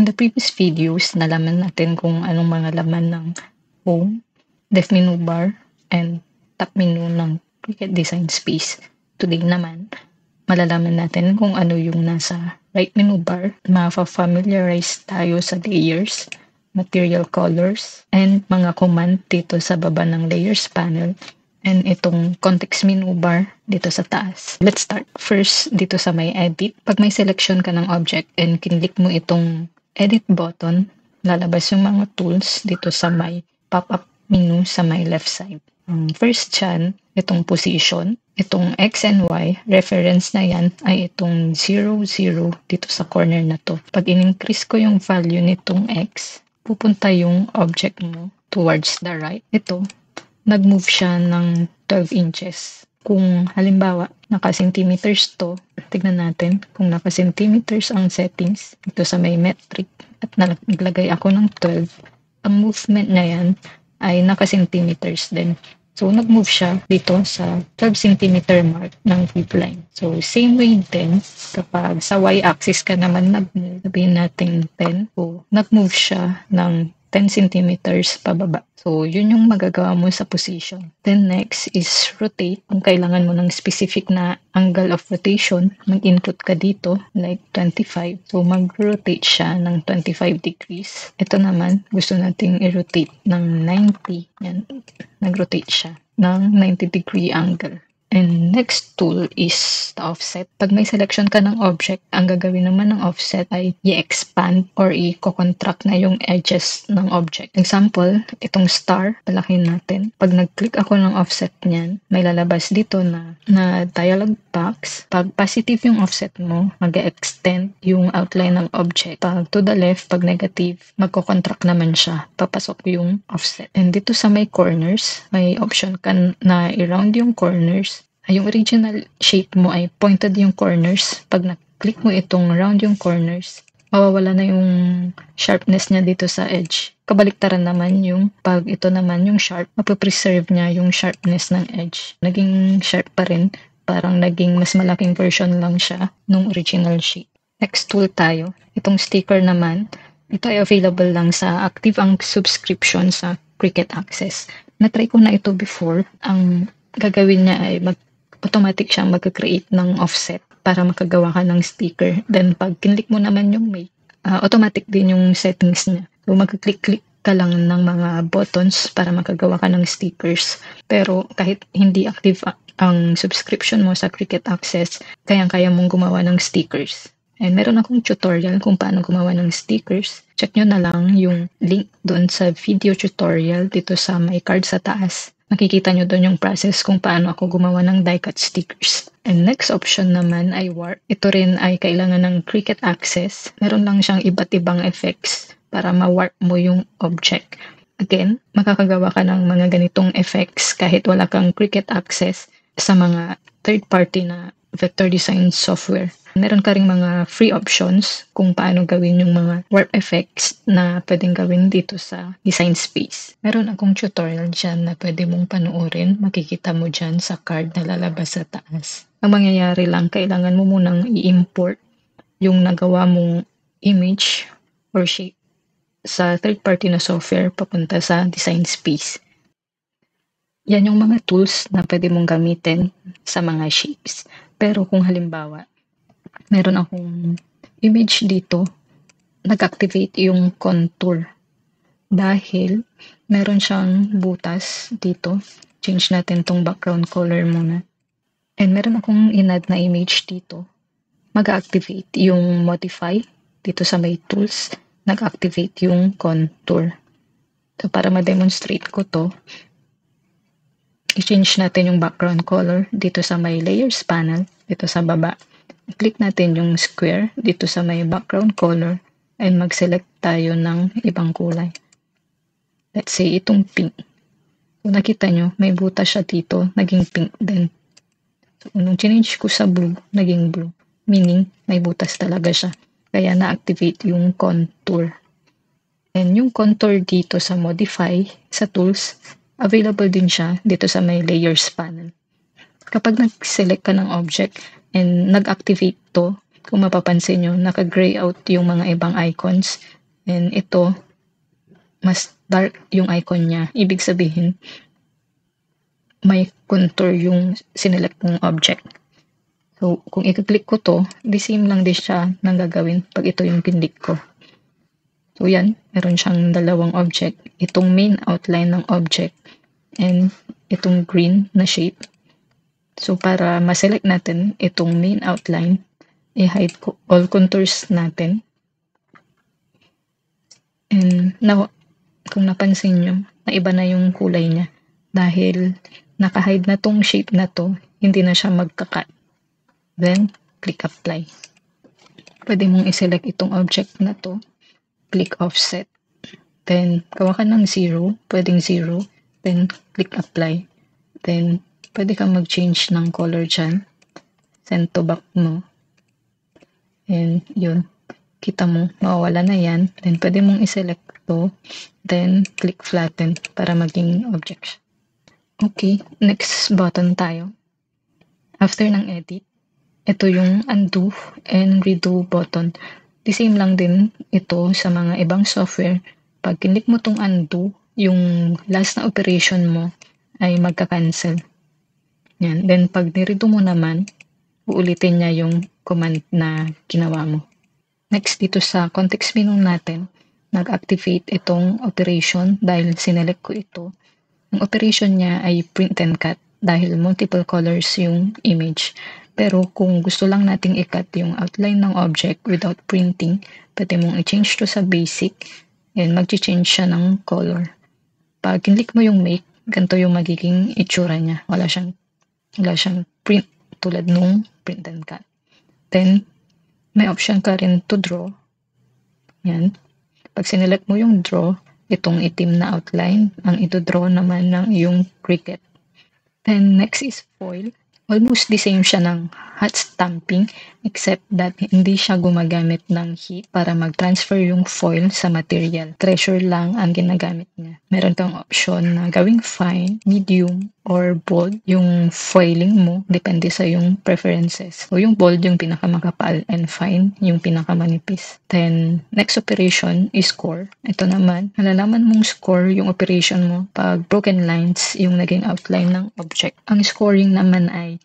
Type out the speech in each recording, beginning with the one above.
In the previous videos, nalaman natin kung anong mga laman ng home, left menu bar, and top menu ng Cricut Design Space. Today naman, malalaman natin kung ano yung nasa right menu bar. Ma-familiarize tayo sa layers, material colors, and mga command dito sa baba ng layers panel. And itong context menu bar dito sa taas. Let's start. First, dito sa may edit. Pag may selection ka ng object and kinlik mo itong edit button, lalabas yung mga tools dito sa may pop-up menu sa may left side. First dyan, itong position. Itong X and Y, reference na yan ay itong 0, 0 dito sa corner na to. Pag in-increase ko yung value nitong X, pupunta yung object mo towards the right. Ito, nag-move siya ng 12 inches. Kung halimbawa, naka-centimeters to, tignan natin kung naka-centimeters ang settings dito sa may metric at naglagay ako ng 12, ang movement na yan ay naka-centimeters din. So, nag-move siya dito sa 12 centimeter mark ng flip line. So, same way din, kapag sa y-axis ka naman nag-move, sabihin natin 10, so, nag-move siya ng 10 centimeters pababa. So, yun yung magagawa mo sa position. Then next is rotate. Kung kailangan mo ng specific na angle of rotation, mag-input ka dito, like 25. So, mag-rotate siya ng 25 degrees. Ito naman, gusto nating i-rotate ng 90. Yan, nag-rotate siya ng 90 degree angle. And next tool is the offset. Pag may selection ka ng object, ang gagawin naman ng offset ay i-expand or i-contract na yung edges ng object. Example, itong star, palakin natin. Pag nag-click ako ng offset niyan, may lalabas dito na dialog box. Pag positive yung offset mo, mag-extend yung outline ng object. Pag to the left, pag negative, magko-contract naman siya. Papasok yung offset. And dito sa may corners, may option ka na i-round yung corners. Yung original shape mo ay pointed yung corners. Pag na-click mo itong round yung corners, mawawala na yung sharpness niya dito sa edge. Kabaliktaran naman yung pag ito naman yung sharp, mapapreserve niya yung sharpness ng edge. Naging sharp pa rin, parang naging mas malaking version lang siya nung original shape. Next tool tayo. Itong sticker naman, ito ay available lang sa active ang subscription sa Cricut Access. Na-try ko na ito before. Ang gagawin niya ay automatic siyang mag-create ng offset para makagawa ka ng sticker. Then, pag kinlik mo naman yung make, automatic din yung settings niya. So, mag-click-click ka lang ng mga buttons para makagawa ka ng stickers. Pero, kahit hindi active ang subscription mo sa Cricut Access, kayang-kaya mong gumawa ng stickers. And meron akong tutorial kung paano gumawa ng stickers. Check nyo na lang yung link doon sa video tutorial dito sa may card sa taas. Makikita nyo doon yung process kung paano ako gumawa ng die-cut stickers. And next option naman ay warp. Ito rin ay kailangan ng Cricut Access. Meron lang siyang iba't ibang effects para ma-warp mo yung object. Again, makakagawa ka ng mga ganitong effects kahit wala kang Cricut Access sa mga third-party na vector design software. Meron ka ring mga free options kung paano gawin yung mga warp effects na pwedeng gawin dito sa design space. Meron akong tutorial dyan na pwede mong panoorin. Makikita mo dyan sa card na lalabas sa taas. Ang mangyayari lang, kailangan mo munang i-import yung nagawa mong image or shape sa third-party na software papunta sa design space. Yan yung mga tools na pwede mong gamitin sa mga shapes. Pero kung halimbawa, meron akong image dito, nag-activate yung contour. Dahil meron siyang butas dito, change natin tong background color muna. And meron akong in-add na image dito, mag-activate yung modify dito sa may tools, nag-activate yung contour. So para ma-demonstrate ko to, i-change natin yung background color dito sa may layers panel, dito sa baba. Click natin yung square dito sa may background color and mag-select tayo ng ibang kulay. Let's say itong pink. So nakita nyo, may butas siya dito, naging pink din. So nung change ko sa blue, naging blue. Meaning, may butas talaga siya. Kaya na-activate yung contour. And yung contour dito sa modify, sa tools, available din siya dito sa may layers panel. Kapag nag-select ka ng object and nag-activate to, Kung mapapansin nyo, naka-gray out yung mga ibang icons. And ito, mas dark yung icon niya. Ibig sabihin, may contour yung sinelect mong object. So, kung i-click ko to, the same lang din siya nang gagawin pag ito yung pinlik ko. So, yan. Meron siyang dalawang object. Itong main outline ng object and itong green na shape. So, para ma-select natin itong main outline, i-hide ko all contours natin. And now, kung napansin nyo, naiba na yung kulay niya. Dahil naka-hide na tong shape na to, hindi na siya magka-cut. Then, click apply. Pwede mong i-select itong object na to. Click offset. Then, gawa ka ng 0. Pwedeng 0. Then, click apply. Then, pwede kang mag-change ng color dyan. Send to back mo. And, yun. Kita mo, mawawala na yan. Then, pwede mong i-select to. Then, click flatten para maging object. Okay, next button tayo. After ng edit, ito yung undo and redo button. The same lang din ito sa mga ibang software. Pag click mo tong undo, yung last na operation mo ay magka-cancel. Yan. Then, pag niredo mo naman, uulitin niya yung command na ginawa mo. Next, dito sa context menu natin, nag-activate itong operation dahil sinelect ko ito. Ang operation niya ay print and cut dahil multiple colors yung image. Pero kung gusto lang nating i-cut yung outline ng object without printing, pwede mong i-change to sa basic and mag-change siya ng color. Pag click mo yung make, ganito yung magiging itsura niya. Wala siyang print tulad nung print and cut. Then, may option ka rin to draw. Yan. Pag sinelect mo yung draw, itong itim na outline, ang ito-draw naman ng yung cricket. Then next is foil. Almost the same siya ng hot stamping except that hindi siya gumagamit ng heat para mag-transfer yung foil sa material. Treasure lang ang ginagamit niya. Meron kang option na gawing fine, medium, or bold yung foiling mo. Depende sa yung preferences. O yung bold yung pinakamakapal and fine yung pinakamanipis. Then next operation is score. Ito naman, malalaman mong score yung operation mo pag broken lines yung naging outline ng object. Ang scoring naman ay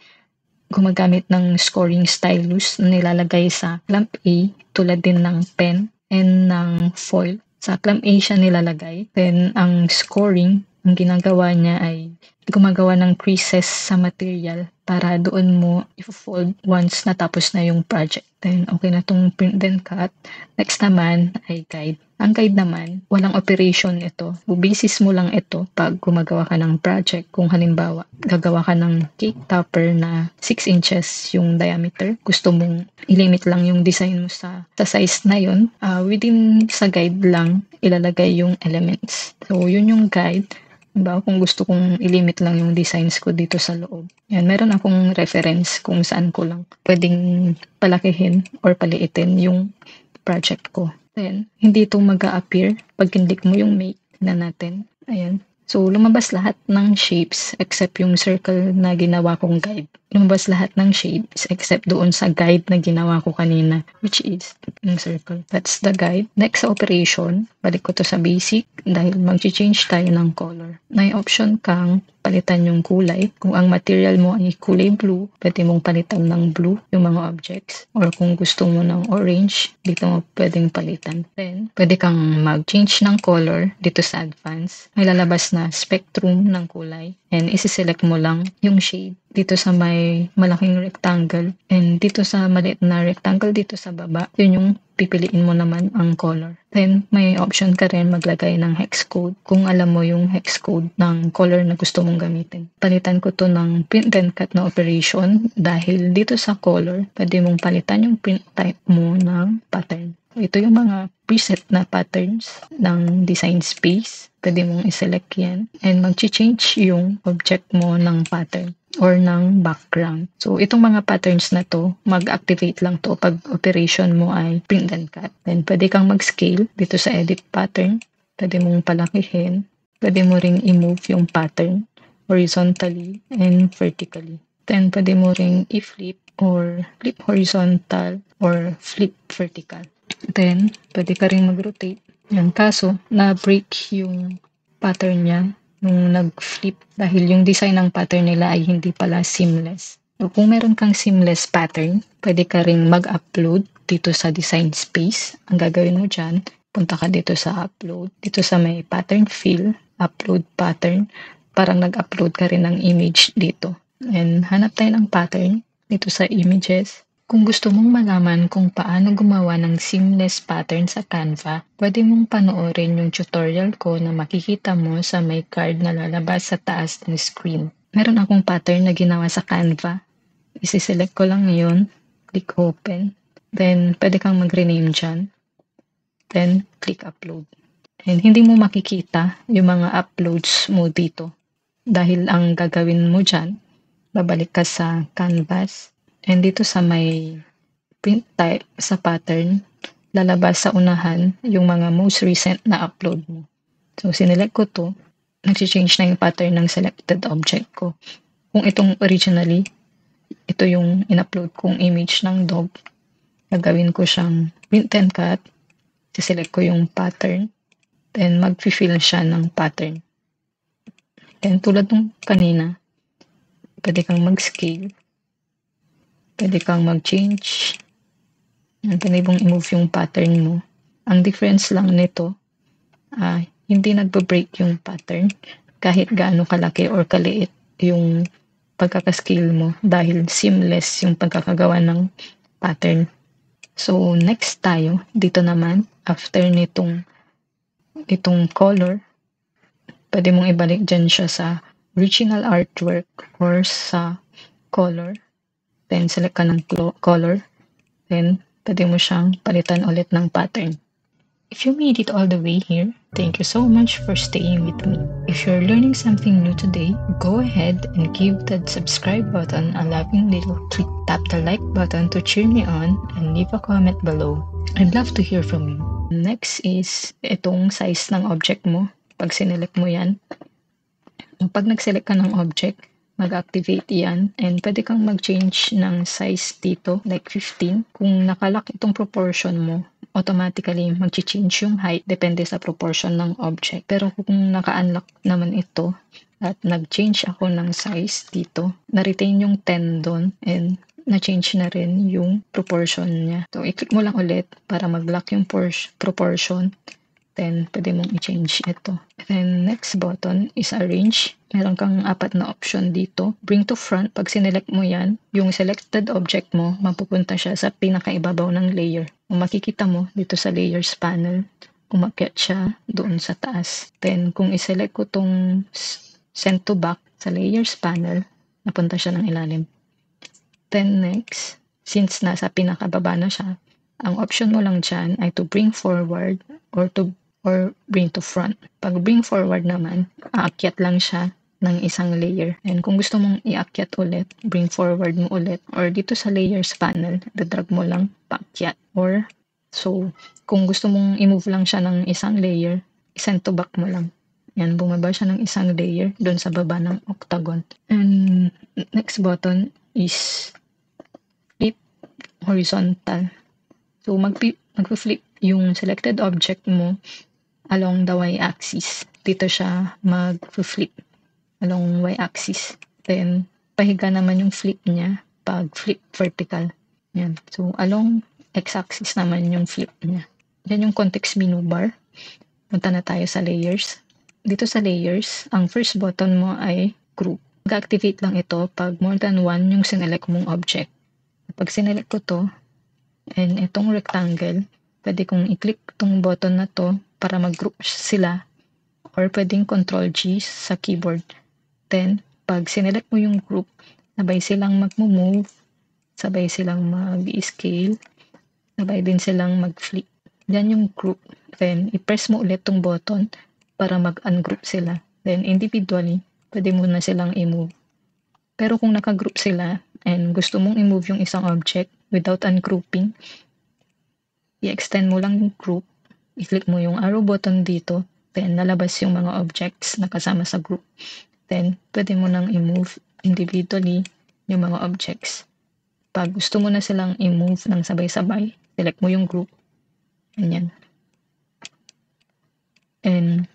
gumagamit ng scoring stylus na nilalagay sa clamp A tulad din ng pen and ng foil. Sa clamp A siya nilalagay. Then, ang scoring, ang ginagawa niya ay gumagawa ng creases sa material para doon mo i-fold once natapos na yung project. Then, okay na tong print and cut. Next naman ay guide. Ang guide naman, walang operation ito. Bubisis mo lang ito pag gumagawa ka ng project. Kung halimbawa, gagawa ka ng cake topper na 6 inches yung diameter. Gusto mong ilimit lang yung design mo sa size na yun. Within sa guide lang, ilalagay yung elements. So, yun yung guide. Diba? Kung gusto kong ilimit lang yung designs ko dito sa loob. Yan, meron akong reference kung saan ko lang pwedeng palakihin or paliitin yung project ko. Then, hindi ito mag-a-appear pag click mo yung make na natin. Ayan. So, lumabas lahat ng shapes except yung circle na ginawa kong guide. Lumabas lahat ng shapes except doon sa guide na ginawa ko kanina, which is yung circle. That's the guide. Next operation, balik ko to sa basic dahil mag-change tayo ng color. May option kang palitan yung kulay. Kung ang material mo ay kulay blue, pwede mong palitan ng blue yung mga objects. Or kung gusto mo ng orange, dito mo pwedeng palitan. Then, pwede kang mag-change ng color dito sa advanced. May lalabas na spectrum ng kulay. And isi-select mo lang yung shade dito sa may malaking rectangle. And dito sa maliit na rectangle dito sa baba, yun yung pipiliin mo naman ang color. Then, may option ka rin maglagay ng hex code kung alam mo yung hex code ng color na gusto mong gamitin. Palitan ko to ng print and cut na operation dahil dito sa color, pwede mong palitan yung print type mo ng pattern. Ito yung mga preset na patterns ng design space. Pwede mong iselect yan and mag-change yung object mo ng pattern or ng background. So, itong mga patterns na to, mag-activate lang to pag operation mo ay print and cut. Then, pwede kang mag-scale dito sa edit pattern. Pwede mong palakihin. Pwede mo ring i-move yung pattern horizontally and vertically. Then, pwede mo ring i-flip or flip horizontal or flip vertical. Then, pwede ka rin mag-rotate. Yan. Kaso, na-break yung pattern niya nung nag-flip dahil yung design ng pattern nila ay hindi pala seamless. So, kung meron kang seamless pattern, pwede ka rin mag-upload dito sa design space. Ang gagawin mo dyan, punta ka dito sa upload. Dito sa may pattern fill, upload pattern. Parang nag-upload ka rin ng image dito. And hanap tayo ng pattern dito sa images. Kung gusto mong malaman kung paano gumawa ng seamless pattern sa Canva, pwede mong panoorin yung tutorial ko na makikita mo sa may card na lalabas sa taas ng screen. Meron akong pattern na ginawa sa Canva. Isi-select ko lang yun, click open, then pwede kang mag-rename dyan, then click upload. And hindi mo makikita yung mga uploads mo dito dahil ang gagawin mo dyan, babalik ka sa canvas. And dito sa may print type sa pattern, lalabas sa unahan yung mga most recent na upload mo. So, sinelect ko to. Nag-change na yung pattern ng selected object ko. Kung itong originally, ito yung in-upload kong image ng dog. Gagawin ko siyang print and cut. Siselect ko yung pattern. Then, mag-fill siya ng pattern. Then, tulad nung kanina, pwede kang mag-scale. Pwede kang mag-change. Pwede mong i-move yung pattern mo. Ang difference lang nito, hindi nagbe-break yung pattern kahit gaano kalaki or kaliit yung pagkakascale mo dahil seamless yung pagkakagawa ng pattern. So, next tayo, dito naman, after itong color, pwede mong ibalik dyan siya sa original artwork or sa color. Then, select ka ng color. Then, pwede mo siyang palitan ulit ng pattern. If you made it all the way here, thank you so much for staying with me. If you're learning something new today, go ahead and give that subscribe button a loving little click. Tap the like button to cheer me on and leave a comment below. I'd love to hear from you. Next is itong size ng object mo. Pag sinelect mo yan, pag nag-select ka ng object, mag-activate yan and pwede kang mag-change ng size dito like 15. Kung nakalock itong proportion mo, automatically mag-change yung height depende sa proportion ng object. Pero kung naka-unlock naman ito at nag-change ako ng size dito, na-retain yung 10 doon and na-change na rin yung proportion niya. So, i-click mo lang ulit para mag-lock yung proportion. Then, pwede mong i-change ito. Then, next button is arrange. Meron kang 4 na option dito. Bring to front. Pag sinelect mo yan, yung selected object mo, mapupunta siya sa pinakaibabaw ng layer. Kung makikita mo dito sa layers panel, umakyat siya doon sa taas. Then, kung iselect ko tong send to back sa layers panel, napunta siya ng ilalim. Then, next, since nasa pinakababa na siya, ang option mo lang dyan ay to bring forward or bring to front. Pag bring forward naman, aakyat lang siya ng isang layer. And kung gusto mong iakyat ulit, bring forward mo ulit. Or dito sa layers panel, dadrag mo lang paakyat. Or, so, kung gusto mong i-move lang siya ng isang layer, send to back mo lang. Yan, bumaba siya ng isang layer doon sa baba ng octagon. And next button is flip horizontal. So, mag-flip yung selected object mo along the y-axis. Dito siya mag-flip along y-axis. Then, pahiga naman yung flip niya pag flip vertical. Yan. So, along x-axis naman yung flip niya. Yan yung context menu bar. Punta na tayo sa layers. Dito sa layers, ang first button mo ay group. Mag-activate lang ito pag more than one yung sinelect mong object. Pag sinelect ko to, and itong rectangle, pwede kong i-click itong button na to para mag-group sila or pwedeng Ctrl G sa keyboard. Then, pag sinelect mo yung group, sabay silang mag-move, sabay silang mag-scale, sabay din silang mag-flip. Yan yung group. Then, i-press mo ulit tong button para mag-ungroup sila. Then, individually, pwede mo na silang i-move. Pero kung naka-group sila and gusto mong i-move yung isang object without ungrouping, i-extend mo lang yung group, i-click mo yung arrow button dito, then lalabas yung mga objects na kasama sa group. Then, pwede mo nang i-move individually yung mga objects. pag gusto mo na silang i-move ng sabay-sabay, select mo yung group. Ganyan. And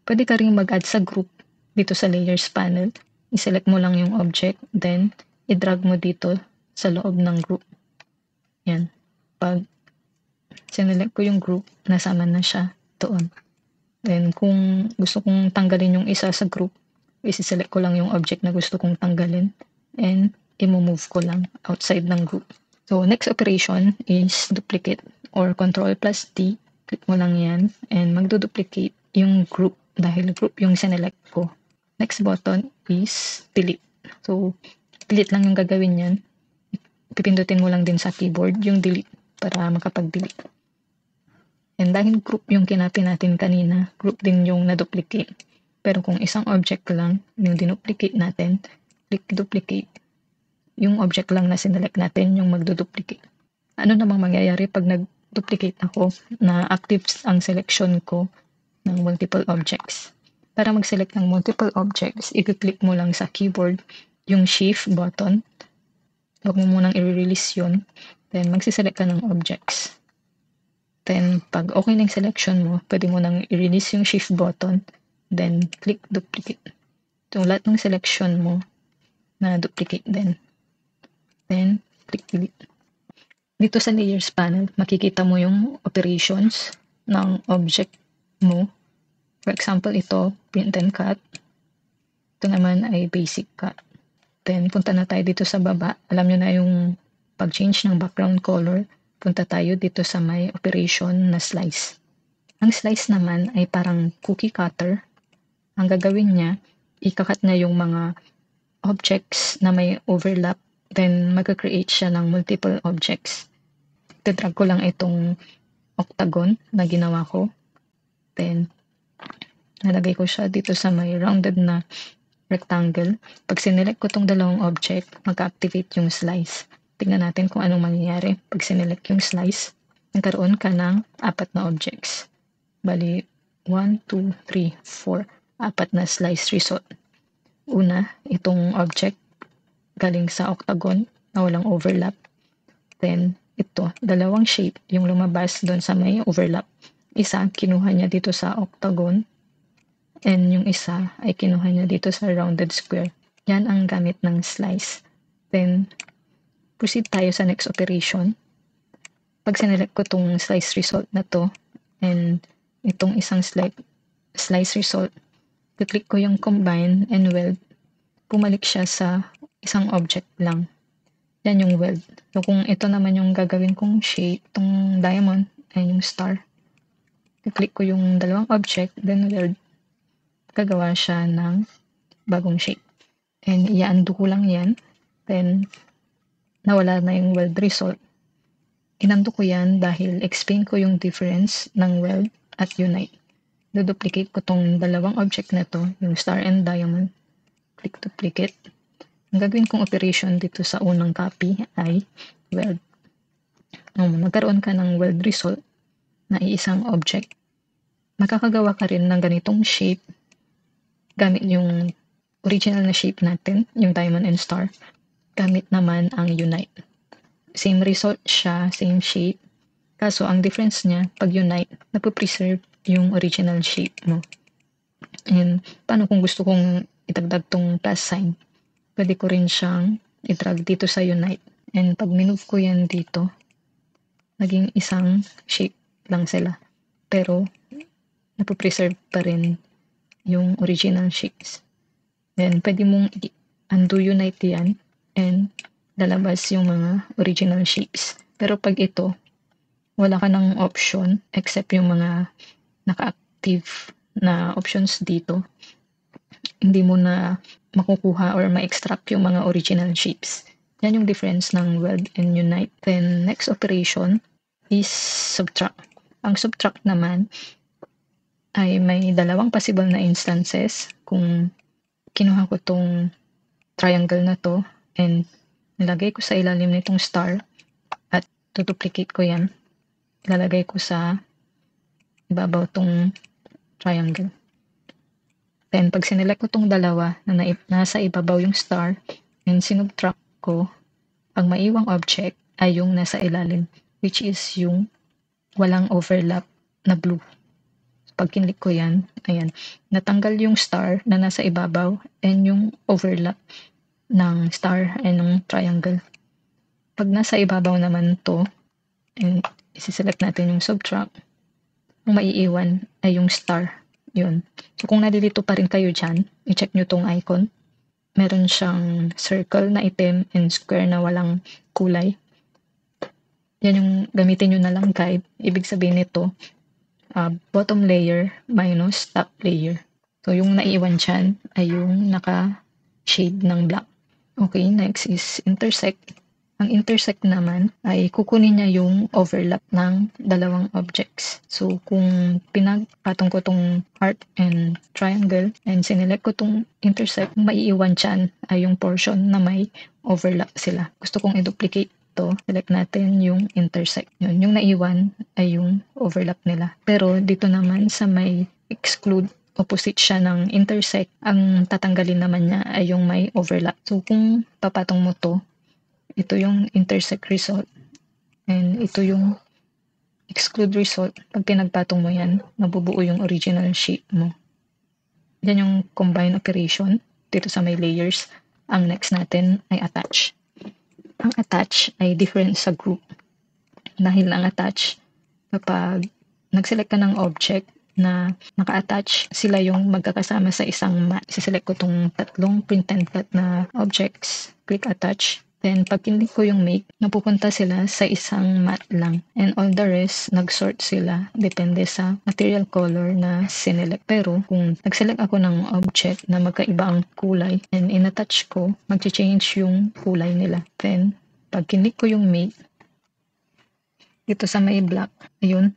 pwede ka rin mag-add sa group dito sa layers panel. I-select mo lang yung object, then i-drag mo dito sa loob ng group. Yan. Pag sinelect ko yung group, nasama na siya doon. Then kung gusto kong tanggalin yung isa sa group, isi-select ko lang yung object na gusto kong tanggalin and i-move ko lang outside ng group. So next operation is duplicate or Ctrl plus D. Click mo lang yan and magdo-duplicate yung group dahil group yung sinelect ko. Next button is delete. So delete lang yung gagawin yan. Pipindutin mo lang din sa keyboard yung delete para makapag-delete. And dahil group yung kinopy natin kanina, group din yung na-duplicate. Pero kung isang object lang yung dinuplicate natin, click duplicate. Yung object lang na sinelect natin yung magduduplicate. Ano namang mangyayari pag nag-duplicate ako na active ang selection ko ng multiple objects? Para mag-select ng multiple objects, i-click mo lang sa keyboard yung shift button. Huwag mo munang i-release yun. Then magsiselect ka ng objects. Then, pag okay na yung selection mo, pwede mo nang i-release yung shift button, then click duplicate. So, lahat ng selection mo na duplicate din. Then, click delete. Dito sa layers panel, makikita mo yung operations ng object mo. For example, ito, print and cut. Ito naman ay basic cut. Then, punta na tayo dito sa baba. Alam nyo na yung pag-change ng background color. Punta tayo dito sa may operation na slice. Ang slice naman ay parang cookie cutter. Ang gagawin niya, ikakat na yung mga objects na may overlap, then mag-create siya ng multiple objects. Tidrag ko lang itong octagon na ginawa ko. Then, nalagay ko siya dito sa may rounded na rectangle. Pag sinelect ko tong dalawang object, mag-activate yung slice. Tingnan natin kung anong mangyayari. Pag sinelect yung slice, nagkaroon ka ng 4 na objects. Bali, 1, 2, 3, 4. 4 na slice result. Una, itong object galing sa octagon na walang overlap. Then, ito, dalawang shape yung lumabas doon sa may overlap. Isa, kinuha niya dito sa octagon. And yung isa ay kinuha niya dito sa rounded square. Yan ang gamit ng slice. Then, proceed tayo sa next operation. Pag sinelect ko itong slice result na to and itong isang slice result, click ko yung combine and weld, pumalik siya sa isang object lang. Yan yung weld. So kung ito naman yung gagawin kong shape, itong diamond ay yung star, click ko yung dalawang object, then weld, gagawa siya ng bagong shape. And i-undo ko lang yan. Then, nawala na yung weld result. Inando ko yan dahil explain ko yung difference ng weld at unite. Duplicate ko tong dalawang object na to, yung star and diamond. Click duplicate. Ang gagawin kong operation dito sa unang copy ay weld. Magkaroon ka ng weld result na iisang object. Makakagawa ka rin ng ganitong shape gamit yung original na shape natin, yung diamond and star. Gamit naman ang unite. Same result siya, same shape. Kaso ang difference niya, pag unite, napopreserve yung original shape mo. And paano kung gusto kong itagdag tong plus sign? Pwede ko rin siyang idrag dito sa unite. And pag minove ko yan dito, naging isang shape lang sila. Pero napopreserve pa rin yung original shapes. Then pwede mong undo unite yan and lalabas yung mga original shapes. Pero pag ito, wala ka ng option except yung mga naka-active na options dito. Hindi mo na makukuha or ma-extract yung mga original shapes. Yan yung difference ng weld and unite. Then next operation is subtract. Ang subtract naman ay may dalawang possible na instances. Kung kinuha ko tong triangle na to and nilagay ko sa ilalim nitong star at duplicate ko yan, ilalagay ko sa ibabaw tong triangle. Then pag sinelect ko tong dalawa na nasa ibabaw yung star and sinubtract ko, ang maiwang object ay yung nasa ilalim, which is yung walang overlap na blue. Pag kinlik ko yan, ayan, natanggal yung star na nasa ibabaw and yung overlap ng star and ng triangle. Pag nasa ibabaw naman to, and isi-select natin yung subtract, ang maiiwan ay yung star. Yun. So kung nalilito pa rin kayo dyan, i-check nyo tong icon. Meron siyang circle na itim and square na walang kulay. Yan yung gamitin nyo na lang guide. Ibig sabihin nito, bottom layer minus top layer. So yung naiiwan dyan ay yung naka-shade ng black. Okay, next is intersect. Ang intersect naman ay kukunin niya yung overlap ng dalawang objects. So kung pinagpatong ko tong heart and triangle and sinelect ko tong intersect, maiiwan dyan ay yung portion na may overlap sila. Gusto kong i-duplicate to, select natin yung intersect. Yun, yung naiwan ay yung overlap nila. Pero dito naman sa may exclude, opposite siya ng intersect, ang tatanggalin naman niya ay yung may overlap. So kung papatong mo to, ito yung intersect result and ito yung exclude result. Pag pinagpatong mo yan, mabubuo yung original shape mo. Yan yung combine operation dito sa may layers. Ang next natin ay attach. Ang attach ay different sa group. Dahil ang attach, kapag nag-select ka ng object na naka-attach, sila yung magkakasama sa isang mat. Isiselect ko tong tatlong print and cut na objects. Click attach. Then, pag kinlik ko yung make, napupunta sila sa isang mat lang. And all the rest, nag-sort sila. Depende sa material color na sinelect. Pero, kung nag-select ako ng object na magkaiba ang kulay, and in-attach ko, mag-change yung kulay nila. Then, pag kinlik ko yung make, dito sa may black, ayun,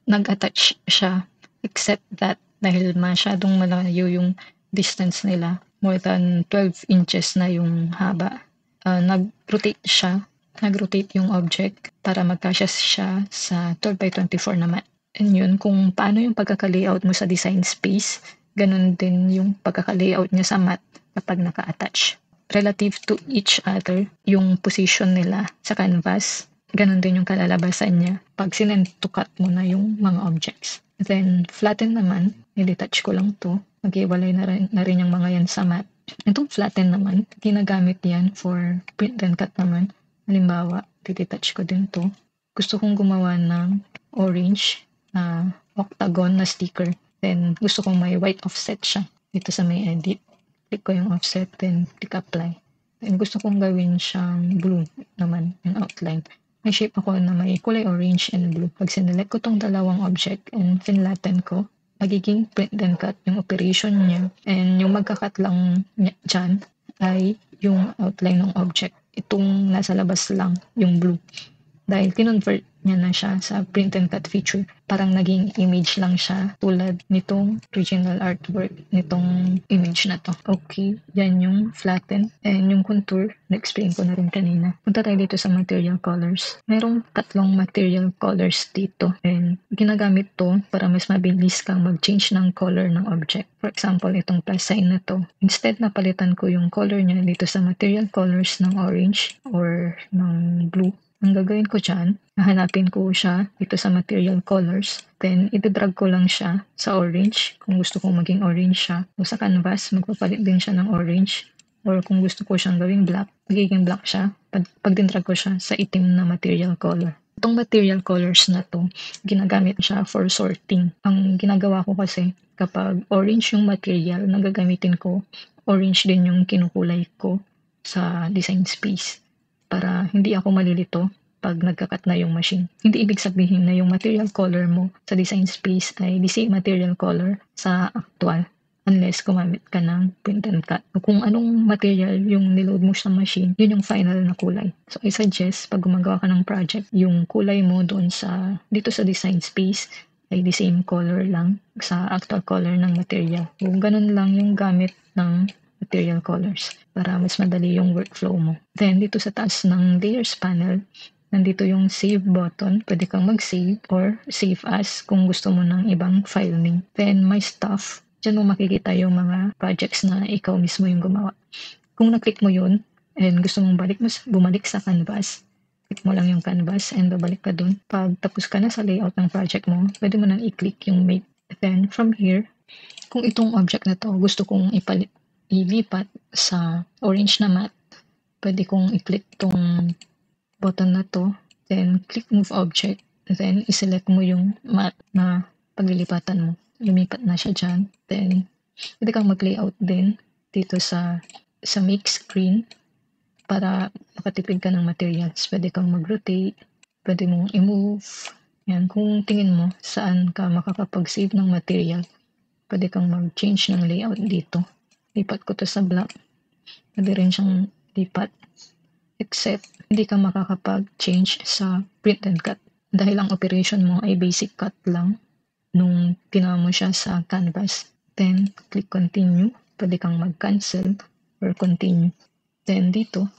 nag-attach siya. Except that, dahil masyadong malayo yung distance nila, more than 12 inches na yung haba, nag-rotate siya, nag-rotate yung object para magkasya siya sa 12 by 24 na mat. And yun, kung paano yung pagkaka-layout mo sa design space, ganun din yung pagkaka-layout niya sa mat kapag naka-attach. Relative to each other, yung position nila sa canvas, ganun din yung kalalabasan niya pag sinend to cut mo na yung mga objects. Then, flatten naman, i-detach ko lang to, mag-iwalay na rin yung mga yan sa mat. Itong flatten naman, ginagamit yan for print and cut naman. Halimbawa, detach ko din to. Gusto kong gumawa ng orange na octagon na sticker. Then, gusto kong may white offset siya. Dito sa may edit. Click ko yung offset, then click apply. Then, gusto kong gawin siyang blue naman, yung outline. May shape ako na may kulay orange and blue. Pag sinelect ko tong dalawang object and finlatten ko, magiging print and cut yung operation niya. And yung magkakat lang dyan ay yung outline ng object. Itong nasa labas lang, yung blue. Dahil kinonvert niya na siya sa print and cut feature. Parang naging image lang siya tulad nitong original artwork nitong image na to. Okay, yan yung flatten. And yung contour, na-explain ko na rin kanina. Punta tayo dito sa material colors. Merong tatlong material colors dito. And ginagamit to para mas mabilis kang mag-change ng color ng object. For example, itong plus sign na to. Instead na palitan ko yung color niya dito sa material colors ng orange or ng blue, ang gagawin ko dyan, hahanapin ko siya dito sa material colors. Then, itidrag ko lang siya sa orange. Kung gusto kong maging orange siya. O sa canvas, magpapalit din siya ng orange. Or kung gusto ko siyang gawing black, magiging black siya. Pag dindrag ko siya sa itim na material color. Itong material colors na to, ginagamit siya for sorting. Ang ginagawa ko kasi, kapag orange yung material na gagamitin ko, orange din yung kinukulay ko sa design space. Para hindi ako malilito pag nagkakat na yung machine. Hindi ibig sabihin na yung material color mo sa design space ay the same material color sa actual unless gumamit ka ng print and cut. O kung anong material yung niload mo sa machine, yun yung final na kulay. So I suggest pag gumagawa ka ng project, yung kulay mo doon dito sa design space ay the same color lang sa actual color ng material. Kung ganun lang yung gamit ng material colors para mas madali yung workflow mo. Then, dito sa taas ng layers panel, nandito yung save button. Pwede kang mag-save or save as kung gusto mo ng ibang file name. Then, my stuff. Diyan mo makikita yung mga projects na ikaw mismo yung gumawa. Kung na-click mo yun, and gusto mong bumalik sa canvas, click mo lang yung canvas and babalik ka dun. Pag tapos ka na sa layout ng project mo, pwede mo nang i-click yung make. Then from here, kung itong object na to gusto kong ilipat sa orange na mat, pwede kong i-click tong button na to, then click move object, then i-select mo yung mat na paglilipatan mo. Lumipat na siya dyan. Then pwede kang mag-layout din dito sa make screen para makatipid ka ng materials. Pwede kang mag-rotate, pwede mong i-move. Yan, kung tingin mo saan ka makakapag-save ng material, pwede kang mag-change ng layout dito. Lipat ko to sa black. Pwede rin siyang lipat. Except, hindi ka makakapag-change sa print and cut. Dahil ang operation mo ay basic cut lang nung ginawa mo siya sa canvas. Then, click continue. Pwede kang mag-cancel or continue. Then, dito,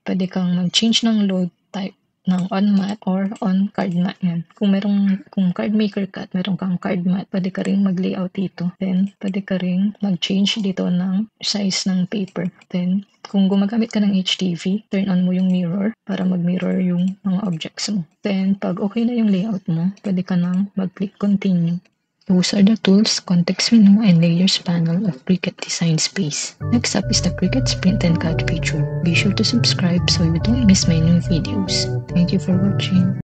pwede kang mag-change ng load type ng on mat or on card mat. Yan. Kung card maker ka at meron kang card mat, pwede ka rin mag-layout dito. Then, pwede ka rin mag-change dito ng size ng paper. Then, kung gumagamit ka ng HTV, turn on mo yung mirror para mag-mirror yung mga objects mo. Then, pag okay na yung layout mo, pwede ka nang mag-click continue. Those are the tools, context menu, and layers panel of Cricut Design Space. Next up is the Cricut Print and Cut feature. Be sure to subscribe so you don't miss my new videos. Thank you for watching.